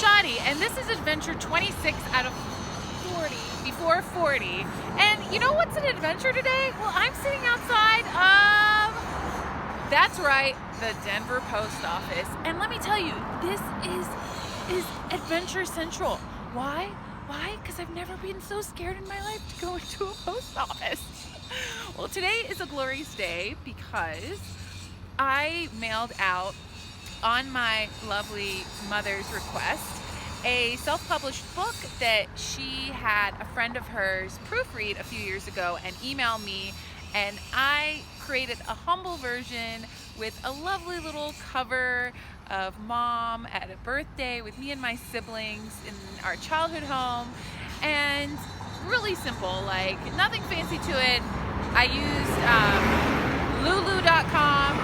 Shadi, and this is adventure 26 out of 40, before 40. And you know what's an adventure today? Well, I'm sitting outside of, that's right, the Denver Post Office. And let me tell you, this is adventure central. Why? Why? Because I've never been so scared in my life to go into a post office. Well, today is a glorious day because I mailed out, on my lovely mother's request, a self-published book that she had a friend of hers proofread a few years ago and email me, and I created a humble version with a lovely little cover of mom at a birthday with me and my siblings in our childhood home, and really simple, like nothing fancy to it. I used lulu.com,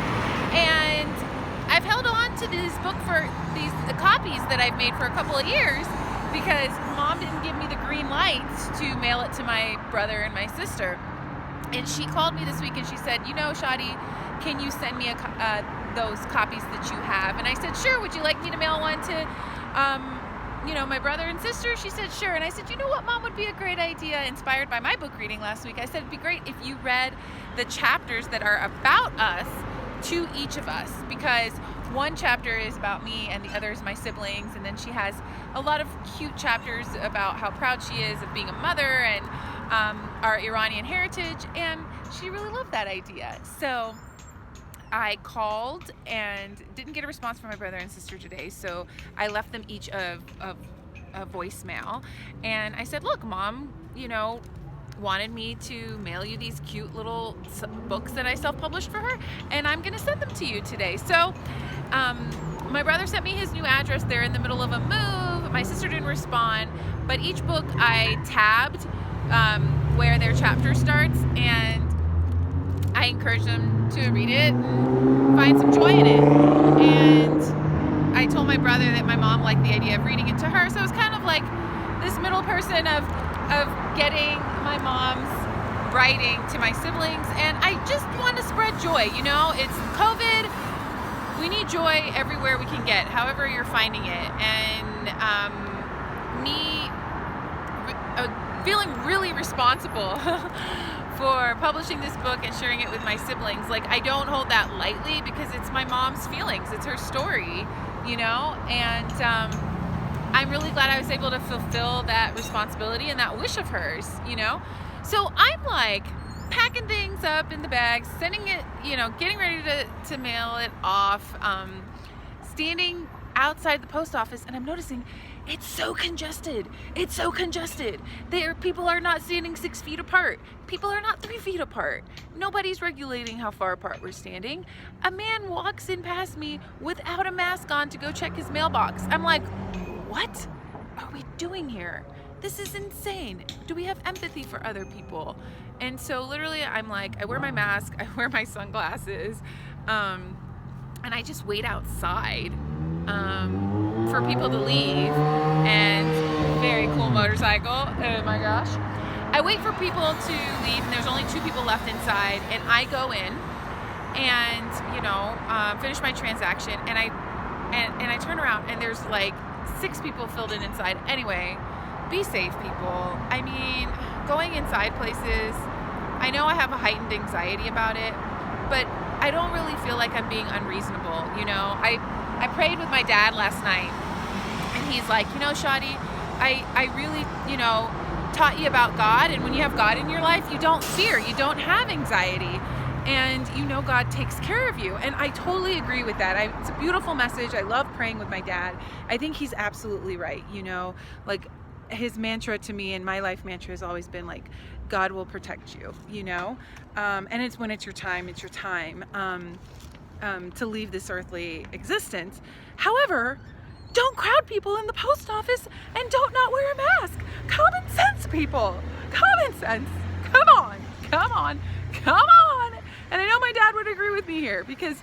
and I've held on to this book for the copies that I've made for a couple of years because mom didn't give me the green light to mail it to my brother and my sister. And she called me this week and she said, you know, Shadi, can you send me those copies that you have? And I said, sure. Would you like me to mail one to, my brother and sister? She said, sure. And I said, you know what, Mom, would be a great idea, inspired by my book reading last week. I said, it'd be great if you read the chapters that are about us to each of us, because one chapter is about me and the other is my siblings, and then she has a lot of cute chapters about how proud she is of being a mother and our Iranian heritage, and she really loved that idea. So I called and didn't get a response from my brother and sister today, so I left them each a voicemail, and I said, look, Mom, wanted me to mail you these cute little books that I self-published for her, and I'm gonna send them to you today. So my brother sent me his new address. They're in the middle of a move. My sister didn't respond, but each book I tabbed where their chapter starts, and I encourage them to read it and find some joy in it. And I told my brother that my mom liked the idea of reading it to her, so it was kind of like this middle person of getting my mom's writing to my siblings, and I just want to spread joy. It's COVID. We need joy everywhere we can get, however you're finding it. And me feeling really responsible for publishing this book and sharing it with my siblings. Like, I don't hold that lightly because it's my mom's feelings. It's her story, and I'm really glad I was able to fulfill that responsibility and that wish of hers, So I'm like packing things up in the bags, sending it, getting ready to mail it off, standing outside the post office, and I'm noticing it's so congested. It's so congested. People are not standing 6 feet apart. People are not 3 feet apart. Nobody's regulating how far apart we're standing. A man walks in past me without a mask on to go check his mailbox. I'm like, what are we doing here? This is insane. Do we have empathy for other people? And so literally I'm like, I wear my mask, I wear my sunglasses, and I just wait outside for people to leave. And very cool motorcycle, oh my gosh. I wait for people to leave, and there's only 2 people left inside, and I go in and finish my transaction, and I turn around and there's like 6 people filled in inside. Anyway, be safe, people. I mean, going inside places, I know I have a heightened anxiety about it, but I don't really feel like I'm being unreasonable. I prayed with my dad last night, and he's like, Shadi, I really, taught you about God, and when you have God in your life, you don't fear, you don't have anxiety, and God takes care of you. And I totally agree with that. It's a beautiful message. I love praying with my dad. I think he's absolutely right. Like, his mantra to me, and my life mantra, has always been like, God will protect you, and it's when it's your time to leave this earthly existence. However, don't crowd people in the post office, and don't not wear a mask. Common sense, people. Common sense. Come on. And I know my dad would agree with me here, because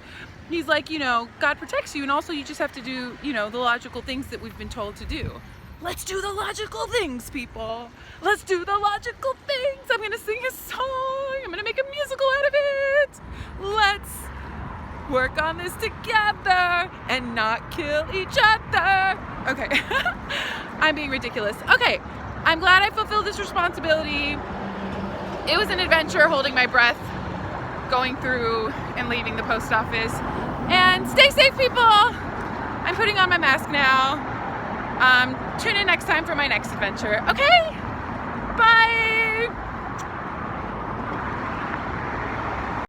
he's like, God protects you, and also you just have to do, the logical things that we've been told to do. Let's do the logical things, people. Let's do the logical things. I'm gonna sing a song. I'm gonna make a musical out of it. Let's work on this together and not kill each other. Okay, I'm being ridiculous. Okay, I'm glad I fulfilled this responsibility. It was an adventure holding my breath, going through and leaving the post office. And stay safe, people. I'm putting on my mask now. Tune in next time for my next adventure. Okay, bye.